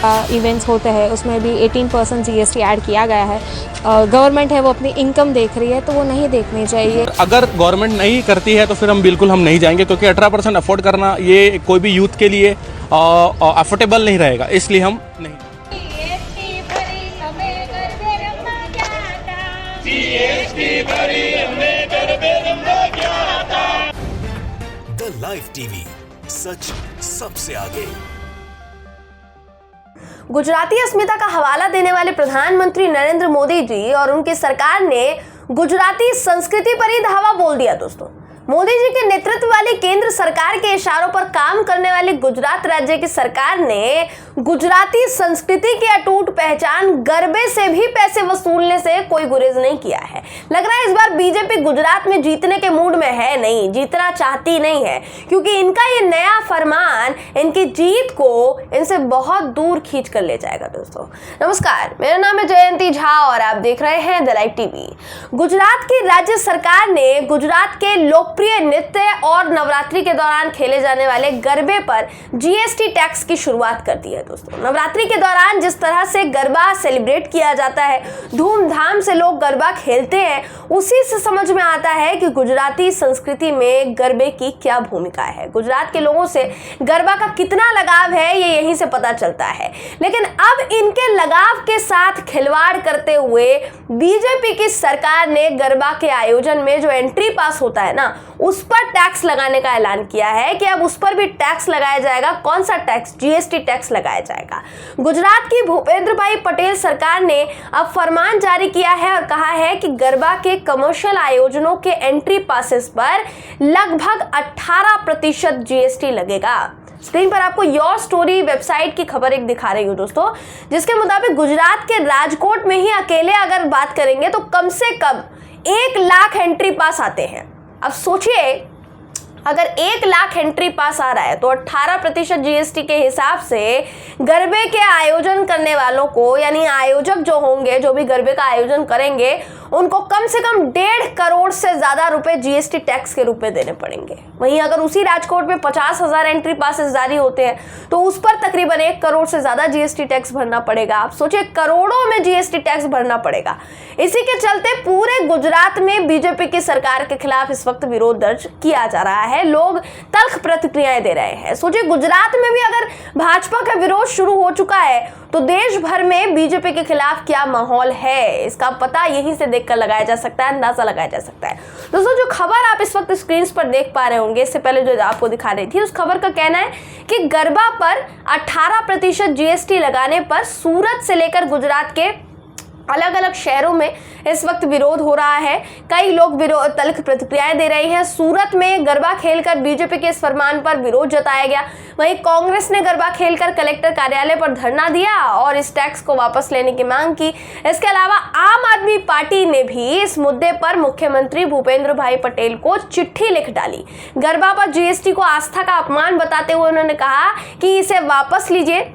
Events होते हैं उसमें भी 18% GST ऐड किया गया है। गवर्नमेंट है वो अपनी इनकम देख रही है तो वो नहीं देखनी चाहिए। अगर गवर्नमेंट नहीं करती है तो फिर हम बिल्कुल नहीं जाएंगे, क्योंकि 18% अफोर्ड करना ये कोई भी यूथ के लिए अफोर्डेबल नहीं रहेगा, इसलिए हम नहीं। द लाइव टीवी, सच सबसे आगे। गुजराती अस्मिता का हवाला देने वाले प्रधानमंत्री नरेंद्र मोदी जी और उनकी सरकार ने गुजराती संस्कृति पर ही धावा बोल दिया। दोस्तों, मोदी जी के नेतृत्व वाली केंद्र सरकार के इशारों पर काम करने वाली गुजरात राज्य की सरकार ने गुजराती संस्कृति की अटूट पहचान गरबे से भी पैसे वसूलने से कोई गुरेज नहीं किया है। लग रहा है इस बार बीजेपी गुजरात में जीतने के मूड में है नहीं, जीतना चाहती नहीं है, क्योंकि इनका ये नया फरमान इनकी जीत को इनसे बहुत दूर खींच कर ले जाएगा। दोस्तों नमस्कार, मेरा नाम है जयंती झा और आप देख रहे हैं द लाइव टीवी। गुजरात की राज्य सरकार ने गुजरात के लोकप्रिय नृत्य और नवरात्रि के दौरान खेले जाने वाले गरबे पर GST टैक्स की शुरुआत कर दी है। दोस्तों, नवरात्रि के दौरान जिस तरह से गरबा सेलिब्रेट किया जाता है, धूमधाम से लोग गरबा खेलते हैं, उसी से समझ में आता है कि गुजराती संस्कृति में गरबे की क्या भूमिका है। गुजरात के लोगों से गरबा का कितना लगाव है ये यहीं से पता चलता है। लेकिन अब इनके लगाव के साथ खिलवाड़ करते हुए बीजेपी की सरकार ने गरबा के आयोजन में जो एंट्री पास होता है ना, उस पर टैक्स लगाने का ऐलान किया है कि अब उस पर भी टैक्स लगाया जाएगा। कौन सा टैक्स? GST टैक्स लगाया जाएगा। गुजरात की भूपेंद्र भाई पटेल सरकार ने अब फरमान जारी किया है और कहा है कि गरबा के कमर्शियल आयोजनों के एंट्री पासेस पर लगभग 18% GST लगेगा। स्क्रीन पर आपको योर स्टोरी वेबसाइट की खबर एक दिखा रही हूँ दोस्तों, जिसके मुताबिक गुजरात के राजकोट में ही अकेले अगर बात करेंगे तो कम से कम 1 लाख एंट्री पास आते हैं। अब सोचिए, अगर 1 लाख एंट्री पास आ रहा है तो 18% GST के हिसाब से गरबे के आयोजन करने वालों को, यानी आयोजक जो होंगे, जो भी गरबे का आयोजन करेंगे, उनको कम से कम 1.5 करोड़ से ज्यादा रुपए GST टैक्स के रूप में देने पड़ेंगे। वहीं अगर उसी राजकोट में 50,000 एंट्री पासेस जारी होते हैं तो उस पर तकरीबन 1 करोड़ से ज्यादा GST टैक्स भरना पड़ेगा। आप सोचिए, करोड़ों में GST टैक्स भरना पड़ेगा। इसी के चलते पूरे गुजरात में बीजेपी की सरकार के खिलाफ इस वक्त विरोध दर्ज किया जा रहा है। लोग तल्ख प्रतिक्रियाएं दे रहे हैं। सोचिए, गुजरात में भी अगर भाजपा का विरोध शुरू हो चुका है तो देश भर में बीजेपी के खिलाफ क्या माहौल है, इसका पता यहीं से देखकर लगाया जा सकता है, अंदाजा लगाया जा सकता है। दोस्तों, जो खबर आप इस वक्त स्क्रीन पर देख पा रहे होंगे, इससे पहले जो आपको दिखा रही थी, उस खबर का कहना है कि गरबा पर 18% GST लगाने पर सूरत से लेकर गुजरात के अलग अलग शहरों में इस वक्त विरोध हो रहा है। कई लोग विरोध तल्ख प्रतिक्रियाएं दे रहे हैं। सूरत में गरबा खेलकर बीजेपी के इस फरमान पर विरोध जताया गया। वहीं कांग्रेस ने गरबा खेलकर कलेक्टर कार्यालय पर धरना दिया और इस टैक्स को वापस लेने की मांग की। इसके अलावा आम आदमी पार्टी ने भी इस मुद्दे पर मुख्यमंत्री भूपेंद्र भाई पटेल को चिट्ठी लिख डाली। गरबा पर GST को आस्था का अपमान बताते हुए उन्होंने कहा कि इसे वापस लीजिए।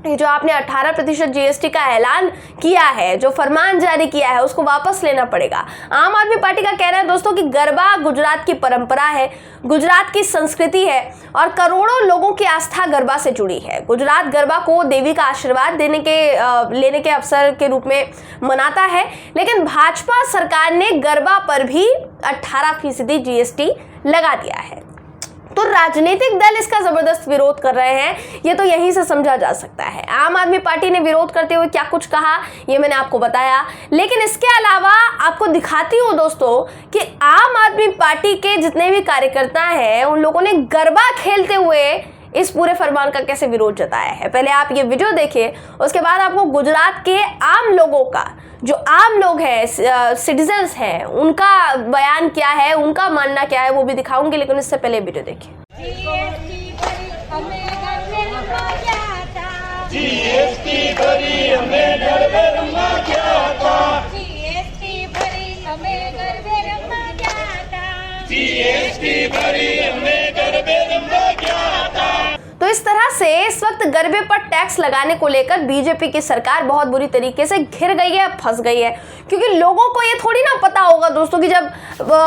ये जो आपने 18% GST का ऐलान किया है, जो फरमान जारी किया है, उसको वापस लेना पड़ेगा। आम आदमी पार्टी का कहना है दोस्तों कि गरबा गुजरात की परंपरा है, गुजरात की संस्कृति है और करोड़ों लोगों की आस्था गरबा से जुड़ी है। गुजरात गरबा को देवी का आशीर्वाद लेने के अवसर के रूप में मनाता है, लेकिन भाजपा सरकार ने गरबा पर भी 18% GST लगा दिया है। तो राजनीतिक दल इसका जबरदस्त विरोध कर रहे हैं, ये तो यहीं से समझा जा सकता है। आम आदमी पार्टी ने विरोध करते हुए क्या कुछ कहा ये मैंने आपको बताया, लेकिन इसके अलावा आपको दिखाती हूँ दोस्तों कि आम आदमी पार्टी के जितने भी कार्यकर्ता हैं उन लोगों ने गरबा खेलते हुए इस पूरे फरमान का कैसे विरोध जताया है। पहले आप ये वीडियो देखिए, उसके बाद आपको गुजरात के आम लोगों का, जो आम लोग हैं, सिटीजन्स हैं, उनका बयान क्या है, उनका मानना क्या है, वो भी दिखाऊंगी। लेकिन इससे पहले वीडियो देखिए। तो इस तरह से इस वक्त गरबे पर टैक्स लगाने को लेकर बीजेपी की सरकार बहुत बुरी तरीके से घिर गई है, फंस गई है। क्योंकि लोगों को ये थोड़ी ना पता होगा दोस्तों कि जब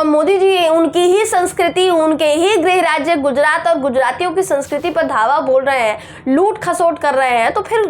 मोदी जी उनकी ही संस्कृति, उनके ही गृह राज्य गुजरात और गुजरातियों की संस्कृति पर धावा बोल रहे हैं, लूट खसोट कर रहे हैं, तो फिर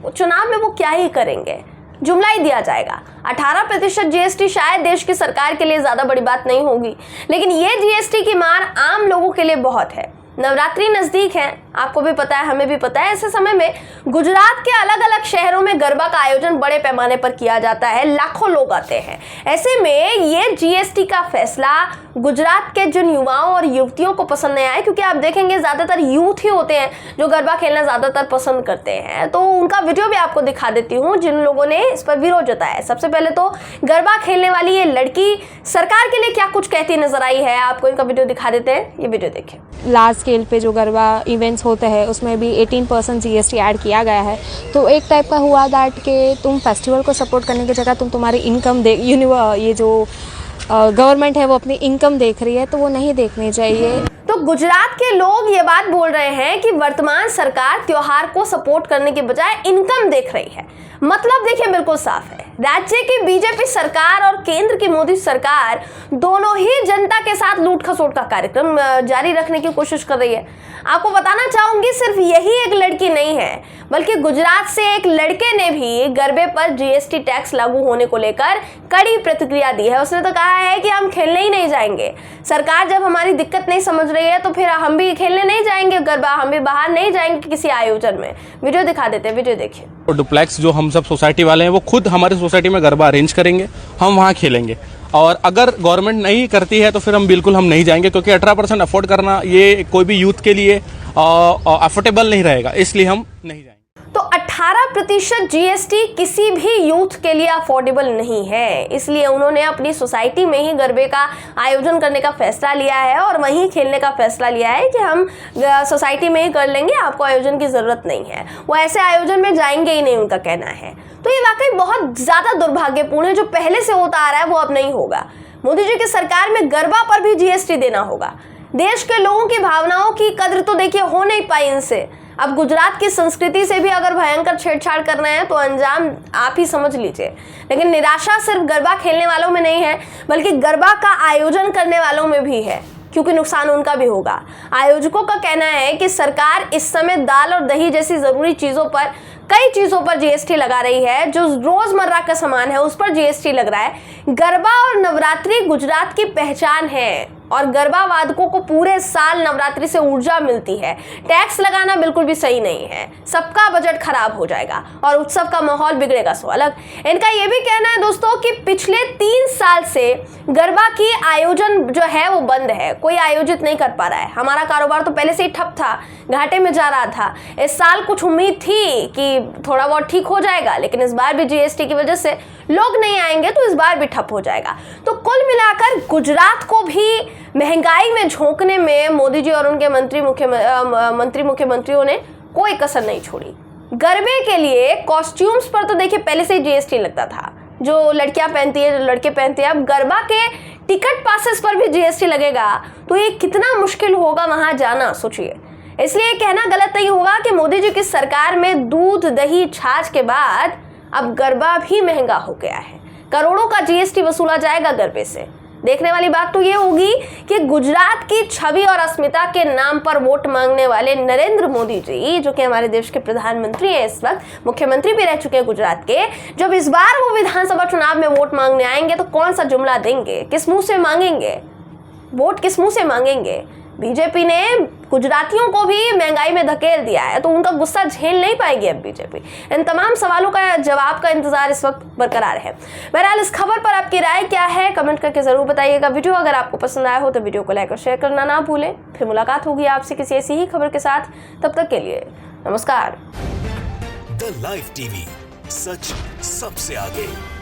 चुनाव में वो क्या ही करेंगे, जुमला ही दिया जाएगा। 18% जीएसटी शायद देश की सरकार के लिए ज्यादा बड़ी बात नहीं होगी, लेकिन ये जीएसटी की मार आम लोगों के लिए बहुत है। नवरात्रि नजदीक है, आपको भी पता है, हमें भी पता है। ऐसे समय में गुजरात के अलग अलग शहरों में गरबा का आयोजन बड़े पैमाने पर किया जाता है, लाखों लोग आते हैं। ऐसे में ये जीएसटी का फैसला गुजरात के जिन युवाओं और युवतियों को पसंद नहीं आया, क्योंकि आप देखेंगे ज्यादातर यूथ ही होते हैं जो गरबा खेलना ज्यादातर पसंद करते हैं, तो उनका वीडियो भी आपको दिखा देती हूँ जिन लोगों ने इस पर विरोध जताया। सबसे पहले तो गरबा खेलने वाली ये लड़की सरकार के लिए क्या कुछ कहती नजर आई है, आपको इनका वीडियो दिखा देते हैं, ये वीडियो देखिए। लार्ज स्केल पे जो गरबा इवेंट्स होते हैं उसमें भी 18% जीएसटी ऐड किया गया है। तो एक टाइप का हुआ दैट कि तुम फेस्टिवल को सपोर्ट करने की जगह तुम तुम्हारी इनकम ये जो गवर्नमेंट है वो अपनी इनकम देख रही है, तो वो नहीं देखनी चाहिए। तो गुजरात के लोग ये बात बोल रहे हैं कि वर्तमान सरकार त्योहार को सपोर्ट करने के बजाय इनकम देख रही है। मतलब देखिए बिल्कुल साफ है, राज्य की बीजेपी सरकार और केंद्र की मोदी सरकार दोनों ही जनता के साथ लूट खसोट का कार्यक्रम जारी रखने की कोशिश कर रही है। आपको बताना चाहूंगी, सिर्फ यही एक लड़की नहीं है, बल्कि गुजरात से एक लड़के ने भी गरबे पर जीएसटी टैक्स लागू होने को लेकर कड़ी प्रतिक्रिया दी है। उसने तो कहा है कि हम खेलने ही नहीं जाएंगे, सरकार जब हमारी दिक्कत नहीं समझ रही है तो फिर हम भी खेलने नहीं जाएंगे गरबा, हम भी बाहर नहीं जाएंगे किसी आयोजन में। वीडियो दिखा देते हैं, वीडियो देखिए। तो डुप्लेक्स जो हम सब सोसाइटी वाले हैं वो खुद हमारी सोसाइटी में गरबा अरेंज करेंगे, हम वहाँ खेलेंगे, और अगर गवर्नमेंट नहीं करती है तो फिर हम बिल्कुल हम नहीं जाएंगे, क्योंकि 18% अफोर्ड करना ये कोई भी यूथ के लिए अफोर्डेबल नहीं रहेगा, इसलिए हम नहीं जाएंगे। तो 18% जीएसटी किसी भी यूथ के लिए अफोर्डेबल नहीं है, इसलिए उन्होंने अपनी सोसाइटी में ही गरबे का आयोजन करने का फैसला लिया है और वहीं खेलने का फैसला लिया है कि हम सोसाइटी में ही कर लेंगे, आपको आयोजन की जरूरत नहीं है। वो ऐसे आयोजन में जाएंगे ही नहीं, उनका कहना है। तो ये वाकई बहुत ज्यादा दुर्भाग्यपूर्ण है, जो पहले से होता आ रहा है वो अब नहीं होगा। मोदी जी की सरकार में गरबा पर भी जीएसटी देना होगा। देश के लोगों की भावनाओं की कद्र तो देखिए हो नहीं पाई इनसे। अब गुजरात की संस्कृति से भी अगर भयंकर छेड़छाड़ करना है तो अंजाम आप ही समझ लीजिए। लेकिन निराशा सिर्फ गरबा खेलने वालों में नहीं है, बल्कि गरबा का आयोजन करने वालों में भी है, क्योंकि नुकसान उनका भी होगा। आयोजकों का कहना है कि सरकार इस समय दाल और दही जैसी जरूरी चीजों पर, कई चीजों पर जीएसटी लगा रही है, जो रोजमर्रा का सामान है उस पर जीएसटी लग रहा है। गरबा और नवरात्रि गुजरात की पहचान है और गरबा वादकों को पूरे साल नवरात्रि से ऊर्जा मिलती है। टैक्स लगाना बिल्कुल भी सही नहीं है, सबका बजट खराब हो जाएगा और उत्सव का माहौल बिगड़ेगा सो अलग। इनका यह भी कहना है दोस्तों कि पिछले 3 साल से गरबा की आयोजन जो है वो बंद है, कोई आयोजित नहीं कर पा रहा है। हमारा कारोबार तो पहले से ही ठप था, घाटे में जा रहा था। इस साल कुछ उम्मीद थी कि थोड़ा बहुत ठीक हो जाएगा, लेकिन इस बार भी जीएसटी की वजह से लोग नहीं आएंगे तो इस बार भी ठप हो जाएगा। तो कुल मिलाकर गुजरात को भी महंगाई में झोंकने में मोदी जी और उनके मुख्यमंत्रियों ने कोई कसर नहीं छोड़ी। गरबे के लिए कॉस्ट्यूम्स पर तो देखिए पहले से ही जीएसटी लगता था, जो लड़कियां पहनती है, जो लड़के पहनते हैं। अब गरबा के टिकट पासेस पर भी जीएसटी लगेगा, तो ये कितना मुश्किल होगा वहां जाना, सोचिए। इसलिए कहना गलत नहीं होगा कि मोदी जी की सरकार में दूध दही छाछ के बाद अब गरबा भी महंगा हो गया है। करोड़ों का जीएसटी वसूला जाएगा गरबे से। देखने वाली बात तो ये होगी कि गुजरात की छवि और अस्मिता के नाम पर वोट मांगने वाले नरेंद्र मोदी जी, जो कि हमारे देश के प्रधानमंत्री हैं, इस वक्त मुख्यमंत्री भी रह चुके हैं गुजरात के, जब इस बार वो विधानसभा चुनाव में वोट मांगने आएंगे तो कौन सा जुमला देंगे, किस मुंह से मांगेंगे वोट, किस मुंह से मांगेंगे। बीजेपी ने गुजरातियों को भी महंगाई में धकेल दिया है, तो उनका गुस्सा झेल नहीं पाएगी अब बीजेपी। इन तमाम सवालों का जवाब का इंतजार इस वक्त बरकरार है। बहरहाल इस खबर पर आपकी राय क्या है, कमेंट करके जरूर बताइएगा। वीडियो अगर आपको पसंद आया हो तो वीडियो को लाइक और शेयर करना ना भूलें। फिर मुलाकात होगी आपसे किसी ऐसी ही खबर के साथ, तब तक के लिए नमस्कार। द लाइव टीवी, सच सबसे आगे।